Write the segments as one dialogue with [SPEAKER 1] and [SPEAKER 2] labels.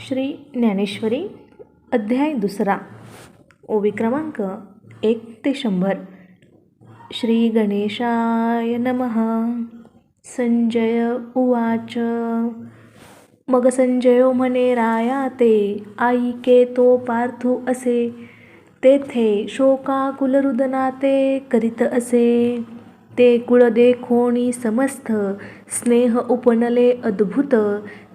[SPEAKER 1] श्री ज्ञानेश्वरी अध्याय 2 ओवी क्रमांक 1 ते 100. श्री गणेशाय नमः. संजय उवाच. मग संजयो म्हणे राया ते, आईके तो पार्थू असे. तेथे शोकाकुलरुदना ते करीत असे. ते कुळ देखोनी समस्त स्नेह उपनले अद्भुत.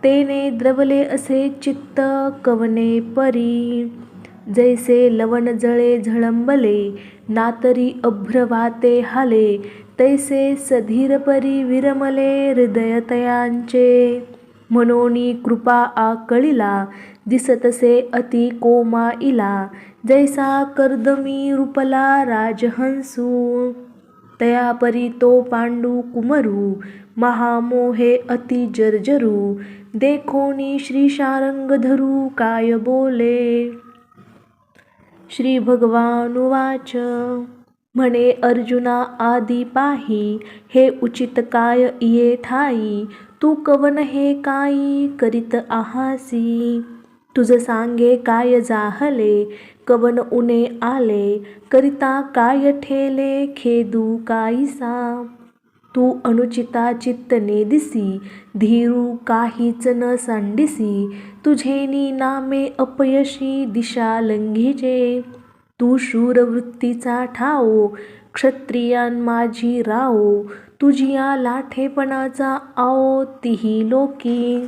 [SPEAKER 1] तेने द्रवले असे चित्त कवने परी. जैसे लवण जळे झळंबले नातरी अभ्र वाते हाले. तैसे सधीर परी विरमले हृदय तयांचे. मनोनी कृपा आकळिला दिसतसे अति कोमाईला. जैसा कर्दमी रूपला राजहंसू. तया परी तो पांडू कुमरू महामोहे अति जर्जरू. देखोनी श्री शारंग धरू काय बोले. श्री भगवानुवाच. म्हणे अर्जुना आदी पाही, हे उचित काय इये ठाई. तू कवन हे काही करीत आहासी. तुझ सांगे काय जाहले कवन उने आले. करिता काय ठेले खेदू काईसा. तू अनुचिता चित्त नेदिसी, धीरू काहीच न सांडिसी. तुझेनी नामे अपयशी दिशा लंघिजे. तू शूर वृत्तीचा ठाओ, क्षत्रियान माझी राओ. तुझिया लाठेपणाचा आओ तिही लोकी.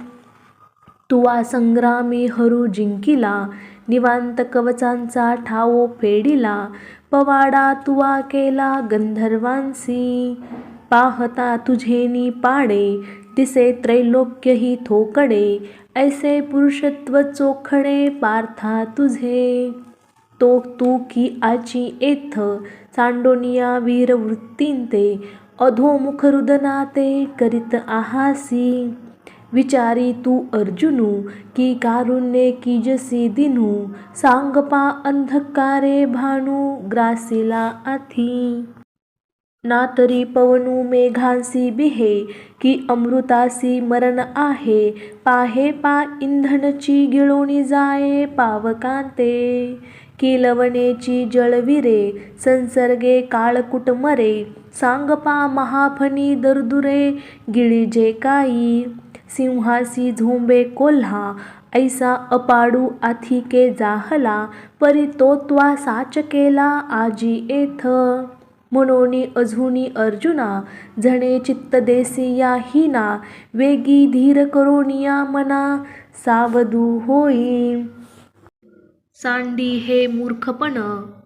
[SPEAKER 1] तुवा संग्रामी हरू जिंकिला, निवांत कवचांचा ठाओ फेडिला. पवाडा तुवा केला गंधर्वांसी. पाहता तुझेनी पाडे, दिसे त्रैलोक्यही थोकडे. ऐसे पुरुषत्व चोखडे पार्था तुझे. तो तू की आची एथ, सांडोनिया वीर वृत्तींते. अधोमुख रुदना ते करीत आहासी. विचारी तू अर्जुनू, की कारुण्ये कीजसी दिनू. सांगपा अंधकारे भानू ग्रासिला आथी. ना तरी पवनू मेघांसी बिहे, की अमृतासी मरण आहे. पाहे पा इंधनची गिळोणी जाये पावकांते. की लवणेची जळविरे, संसर्गे काळकुट मरे. सांगपा महाफणी दर्दुरे गिळिजे काई. सिंहासी झोंबे कोल्हा, ऐसा अपाडू आथिके जाहला. परी तो त्वा साच केला आजी एथ. मनोनी अजूनी अर्जुना, झणे चित्त देसी या हीना. वेगी धीर करोनिया मना, सावधू होई. सांडी हे मूर्खपण,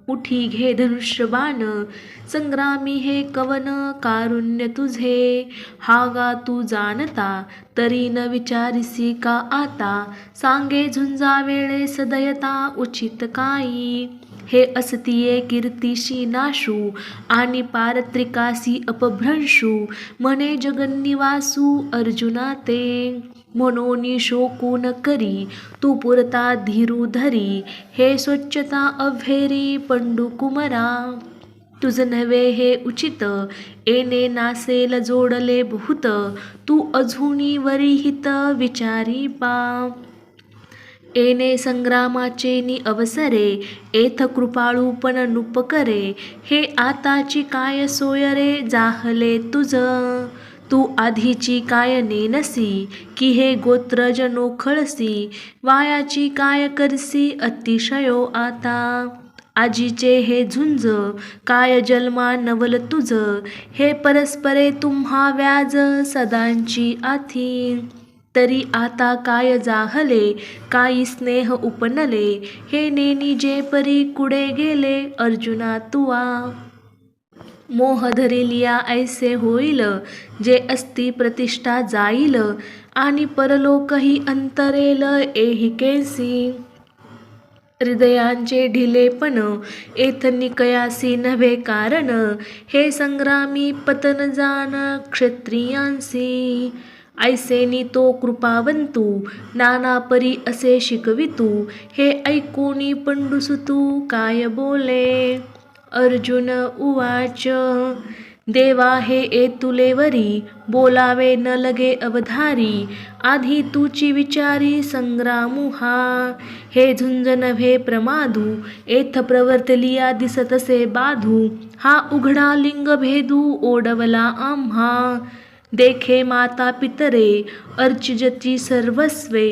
[SPEAKER 1] उठी घे धनुष्यबाण. संग्रामी हे कवन कारुण्य तुझे. हागा तू जाणता, तरी न विचारिसी का आता. सांगे झुंजा वेळे सदयता उचित काई. हे असतिये कीर्तिशी नाशू, आणि पारत्रिकासी अपभ्रंशू. म्हणे जगन्निवासू अर्जुना ते. मनोनी शोकू न करी, तू पुरता धीरू धरी. हे स्वच्छता अव्हेरी पंडू कुमरा. तुझ नव्हे हे उचित, येणे नासेल जोडले बहुत. तू अजूनी वरिहित विचारी पा. येणे संग्रामाचे नि अवसरे, एथ कृपाळूपण नुपकरे. हे आताची काय सोय रे जाहले तुझ. तू आधीची काय नेनसी, की हे गोत्रज नोखळसी. वायाची काय करसी अतिशयो आता. आजीचे हे झुंज, काय जन्मा नवल तुझ. हे परस्परे तुम्हा व्याज सदांची आथी. तरी आता काय जाहले, काही स्नेह उपनले. हे नेनी जे परी कुडे गेले अर्जुना तुवा. मोह धरिलिया ऐसे होईल, जे अस्ति प्रतिष्ठा जाईल. आणि परलोकही अंतरेल एहिकेसी. हृदयांचे ढिलेपण, एथ निकयासी नव्हे कारण. हे संग्रामी पतन जाण क्षत्रियांसी. ऐसेनी तो कृपावंतू, नाना परी असे शिकवितू. हे ऐकोनी पंडुसुतू काय बोले. अर्जुन उवाच. देवा हे एतुलेवरी बोलावे न लगे अवधारी आधी तुची विचारी संग्रामू हा हे झुंज नव्हे प्रमादू एथ प्रवर्तलिया दिसतसे बाधू हा उघडा लिंग भेदू ओडवला आम्हा देखे माता पितरे अर्चिजती सर्वस्वे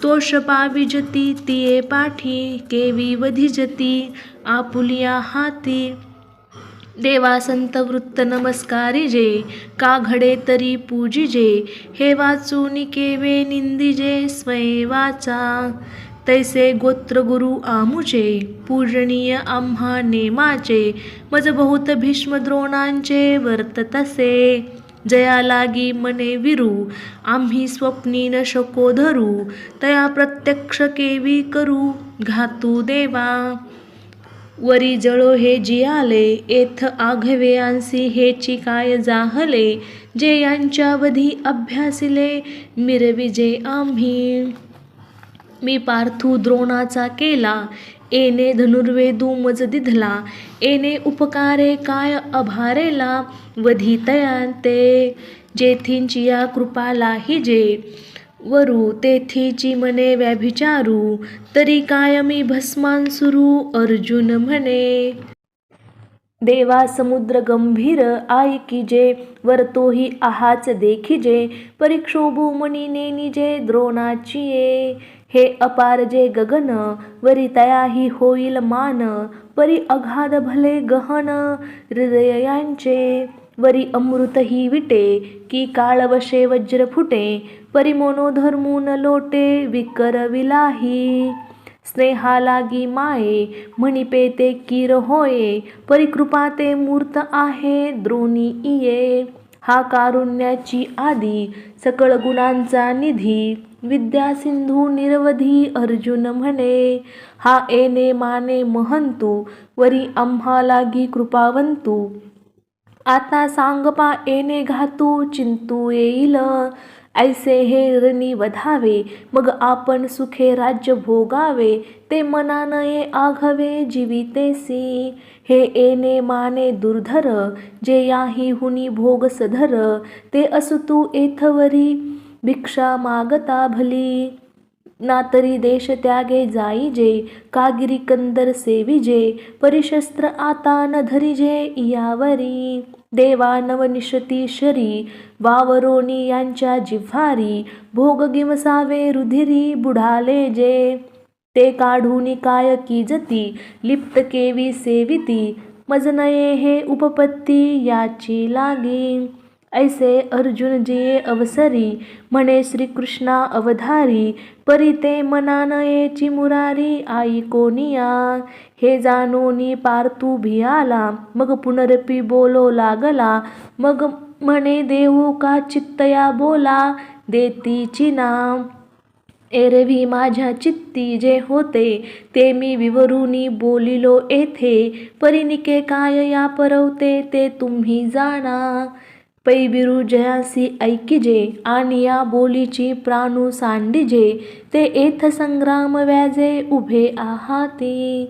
[SPEAKER 1] तोष पाविजती तिये पाठी केवी वधिजती आपुलिया हाती देवा संत वृत्त नमस्कारिजे का घडे तरी पूजिजे हे वाचून केवे निंदिजे स्वये वाचा तैसे गोत्र गुरु आमुचे पूजनीय आम्हा नेमाचे मज बहुत भीष्म द्रोणांचे वर्ततसे जया लागी मने विरू आम्ही स्वप्नी न शको धरू तया प्रत्यक्ष केवी करू घातू देवा वरी जळो हे जियाले एथ आघवे आंसी हेची काय जाहले जे यांच्यावधी अभ्यासिले मिरविजे आम्ही मी पार्थू द्रोणाचा केला एने धनुर्वेदू मज दिधला एने उपकारे काय अभारेला वधी तयांते जेथींची या कृपाला हिजे वरू तेथीची मने व्याभिचारू तरी कायमी भस्मांसुरू अर्जुन म्हणे देवा समुद्र गंभीर आयकीजे वरतोही आहाच देखिजे परिक्षोभू मणी नेनिजे द्रोणाचिये हे अपार जे गगन वरी तयाही होईल मान परी अगाध भले गहन हृदयांचे वरी अमृत ही विटे की काळवशे वज्र फुटे परी मनोधर्मून लोटे विकर विलाही स्नेहा लागी माये म्हणिपे ते कीर होये परिकृपा ते मूर्त आहे द्रोणी इये हा कारुण्याची आदी सकळ गुणांचा निधी विद्या सिंधू निरवधी अर्जुन म्हणे हा एने माने महंतू वरी आम्हा लागी कृपावंतू आता सांगपा एने घातू चिंतू येईल ऐसे हे रणी वधावे मग आपण सुखे राज्य भोगावे ते मना नये आघवे जीवितेसी हे एने माने दुर्धर जे याही हुनी भोग सधर ते असतू एथवरी भिक्षा मागता भली ना तरी देश त्यागे जाईजे कागिरी कंदर सेविजे परिशस्त्र आता न धरिजे यावरी देवा नवनिशती शरी वावरोनी यांच्या जिव्हारी भोग गिमसावे रुधिरी बुडाले जे ते काढूनी काय की जती लिप्त केवी सेविती मज नये हे उपपत्ती याची लागी ऐसे अर्जुन जिये अवसरी म्हणे श्रीकृष्णा अवधारी परी ते मना नयेची मुरारी आई कोनिया हे जाणोनी पार्थू भियाला मग पुनरपी बोलो लागला मग म्हणे देऊ का चित्तया बोला देतीची नाम एरवी माझ्या चित्ती जे होते ते मी विवरूनी बोलिलो येथे परिनिके काय या परवते ते तुम्ही जाणा पैबिरू जयासी ऐकिजे आणि या बोलीची प्राणू सांडिजे ते एथ संग्राम व्याजे उभे आहाती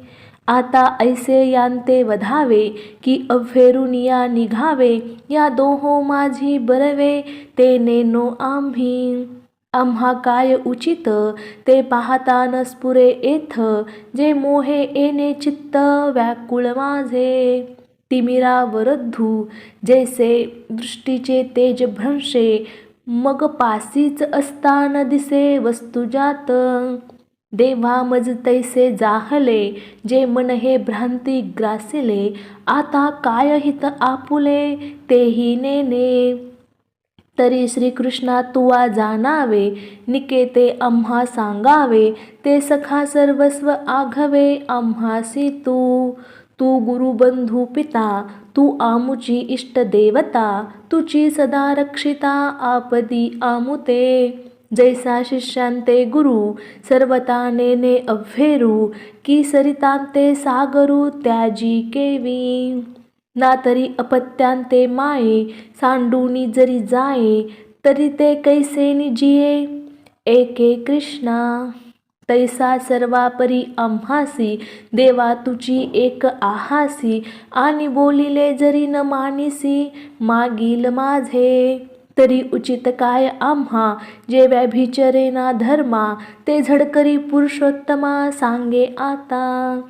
[SPEAKER 1] आता ऐसे यांते वधावे की अफेरून या निघावे या दोहो माझी बरवे ते नेनो आम्ही आम्हा काय उचित ते पाहता न स्फुरे एथ जे मोहे एने चित्त व्याकुळ माझे तिमिरा वरद्धू जैसे दृष्टीचे तेज भ्रंशे मग पासीच असतान दिसे वस्तुजात देवा मज तैसे जाहले जे मन हे भ्रांती ग्रासिले आता काय हित आपुले तेही नेने तरी श्रीकृष्णा तुवा जाणावे निकेते आम्हा सांगावे ते सखा सर्वस्व आघवे आम्हासी तू गुरुबंधू पिता तू आमुची इष्ट देवता तुची सदा रक्षिता आपदी आमुते जैसा शिष्यांते गुरु सर्वता नेने अव्हेरू की सरितांते सागरू त्याजी केवी ना तरी अपत्यांते माये सांडूनी जरी जाये तरी ते कैसेनी जिये एके कृष्णा तैसा सर्वापरी आम्हासी, देवा तुझी एक आहासी, आणि बोलिले जरी न मानिसी, मागील माझे तरी उचित काय आम्हा, जे व्याभिचरे ना धर्मा, ते झडकरी पुरुषोत्तमा सांगे आता.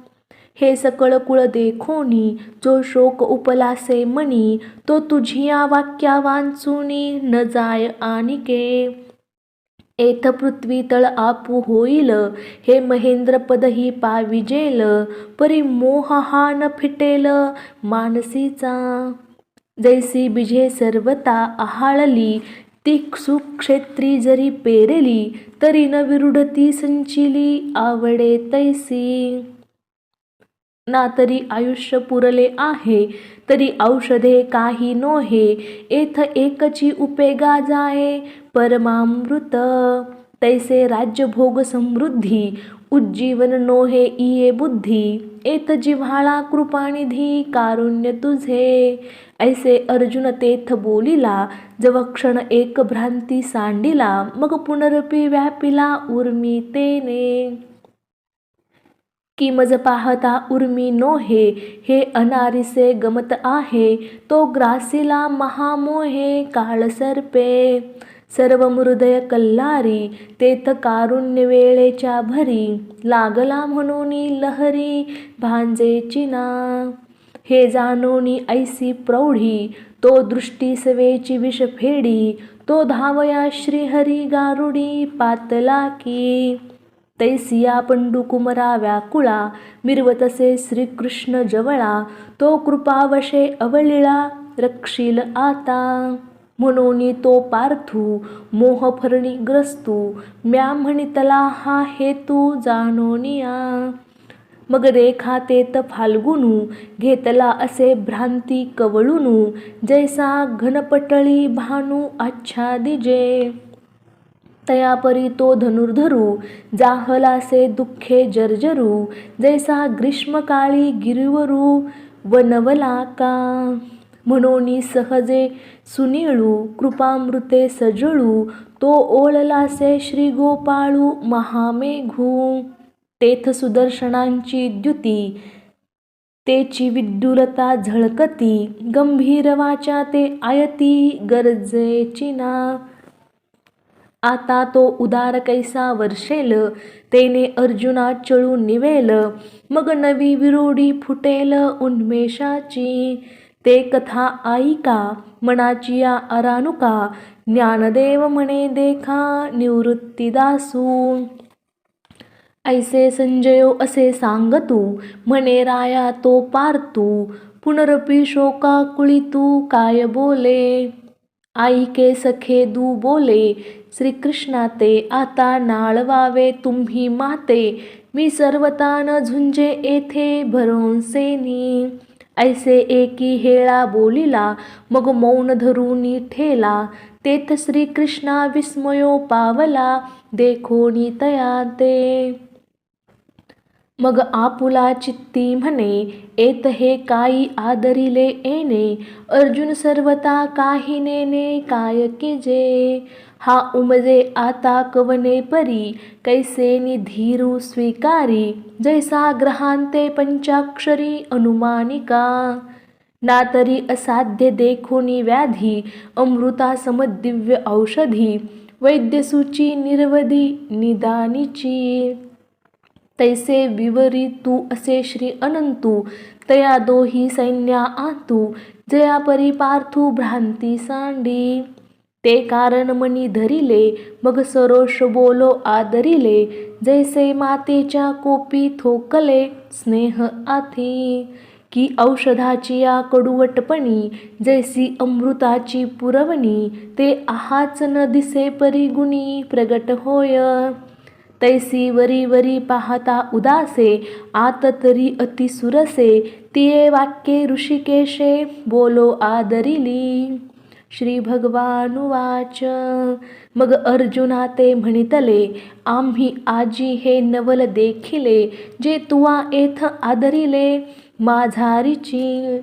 [SPEAKER 1] हे सकळ कुळ देखोनी, जो शोक उपलासे मनी, तो तुझिया वाक्या वांचुनी, न जाय आनिके. एथ पृथ्वी तळ आपू होईल, हे महेंद्र पदही पाविजेल, परी मोह हा न फिटेल मानसीचा. जैसी बिजे सर्वता आहाळली, ती सुक्षेत्री जरी पेरली, तरी न विरुढती संचिली, आवडे तैसी. ना तरी आयुष्य पुरले आहे, तरी औषधे काही नोहे, एथ एकची उपेगा जाये परमामृत. तैसे राज्यभोग समृद्धी, उज्जीवन नोहे इये बुद्धी, एथ जिव्हाळा कृपानिधी, कारुण्य तुझे. ऐसे अर्जुन तेथ बोलिला, जव क्षण एक भ्रांती सांडिला, मग पुनरपी व्यापिला उर्मी तेने. की मज पाहता उर्मी नोहे, हे अनारिसे गमत आहे, तो ग्रासिला महामोहे काळ सर्पे. सर्व हृदय कल्लारी, तेथ कारुण्य वेळेच्या भरी, लागला म्हणून लहरी भांजेची ना. हे जाणोनी ऐसी प्रौढी, तो दृष्टी सवेची विषफेडी, तो धावया श्रीहरी गारुडी पातला की. तैसिया पंडुकुमरा व्याकुळा, मिरवतसे श्रीकृष्ण जवळा, तो कृपावशे अवलिळा रक्षील आता. म्हणून तो पार्थू मोहफरणी ग्रस्तू, म्या म्हणितला हा हेतू जाणोनिया. मग रेखा तेथ फाल्गुनू, घेतला असे भ्रांती कवळूनू, जैसा घनपटळी भानू आच्छादिजे. तयापरी तो धनुर्धरू, जाहलासे दुःखे जर्जरू, जैसा ग्रीष्मकाळी गिरीवरू वनवला का. म्हणून सहजे सुनीळू, कृपामृते सजळू, तो ओळलासे श्रीगोपाळू महामेघू. तेथ सुदर्शनांची द्युती, तेची विद्युलता झळकती, गंभीर वाचा ते आयती गरजेची ना. आता तो उदार कैसा वर्षेल, तेने अर्जुना चळू निवेल, मग नवी विरोडी फुटेल उन्मेषाची. ते कथा ऐका मनाचिया अरानुका, ज्ञानदेव म्हणे देखा निवृत्तीदासू. ऐसे संजयो असे सांगतू, म्हणे राया तो पार्थू, पुनरपी शोकाकुळितू काय बोले. ऐके सखे दू बोले, श्रीकृष्णा ते आता नाळवावे तुम्ही माते, मी सर्वता न झुंजे येथे भरोसेनी. ऐसे एकी हेळा बोलिला, मग मौन धरूनी ठेला, तेथ श्रीकृष्णा विस्मयो पावला, देखोनी तया ते. मग आपुला चित्ती म्हणे, येत हे काही आदरिले येणे, अर्जुन सर्वता काही नेने काय कीजे. हा उमजे आता कवने परी, कैसे निधीरू स्वीकारी, जैसा ग्रहांते पंचाक्षरी अनुमानिका. ना तरी असाध्य देखोनी व्याधी, अमृता समदिव्य औषधी, वैद्यसूची निर्वधी निदानीची. तैसे विवरी तू असे श्री अनंतू, तया दोही सैन्या आतू, जया परी पार्थू भ्रांती सांडी. ते कारण मनी धरिले, मग सरोष बोलो आदरिले, जैसे मातेच्या कोपी थोकले स्नेह आथी. की औषधाची या कडुवटपणी, जैसी अमृताची पुरवणी, ते आहाच न दिसे परी गुणी प्रगट होय. तैसी वरी वरी पाहता उदासे, आत तरी अति सुरसे, तिये वाक्ये ऋषिकेशे बोलो आदरिली. श्री भगवानुवाच. मग अर्जुना ते म्हणितले, आम्ही आजी हे नवल देखिले, जे तुवा येथ आदरिले माझारीची.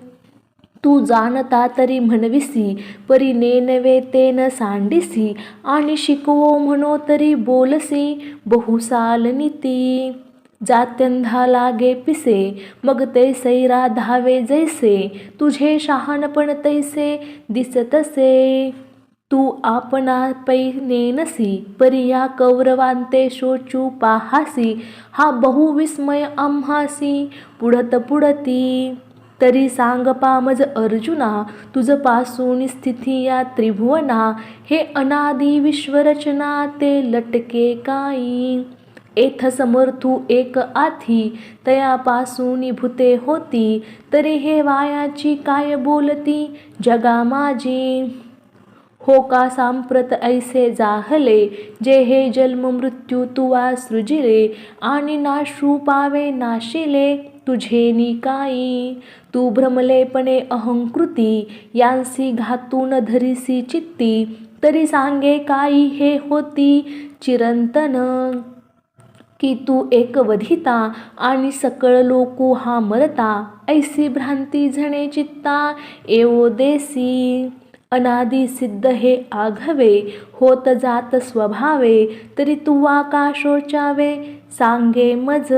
[SPEAKER 1] तू जाणता तरी म्हणविसी, परी नेनवे ते न सांडिसी, आणि शिकवो म्हणो तरी बोलसी, बहुसाल नीती. जात्यंधा लागे पिसे, मग ते सैरा धावे जैसे, तुझे शहाणपण तैसे दिसतसे. तू आपणा पै नेनसी, परी या कौरवांते शोचू पाहासी, हा बहुविस्मय आम्हासी पुढत पुढती. तरी सांग पामज अर्जुना, तुझ पासून स्थिती या त्रिभुवना, हे अनादि विश्वरचना ते लटके काई. एथ समर्थू एक आथी, तयापासून भूते होती, तरी हे वायाची काय बोलती जगा माझी. हो का सांप्रत ऐसे जाहले, जे हे जन्म मृत्यू तुवा सृजिले, आणि नाशू पावे नाशिले तुझे निकाई. तू भ्रमलेपणे अहंकृती, यांसी घातून धरिसी चित्ती, तरी सांगे काई हे होती चिरंतन. की तू एक वधिता, आणि सकळ लोकू हा मरता, ऐसी भ्रांती झणे चित्ता एवो देसी. अनादि सिद्ध हे आघवे, होत जात स्वभावे, तरी तुवा का शोचावे सांगे मज.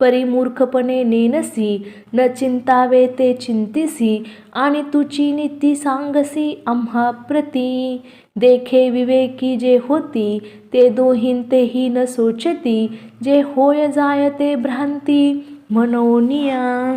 [SPEAKER 1] परी मूर्खपणे नेनसी, न चिंतावे ते चिंतिसी, आणि तुची नीती सांगसी आम्हा प्रती. देखे विवेकी जे होती, ते दोहींतेही न सोचती, जे होय जाय ते भ्रांती मनोनिया.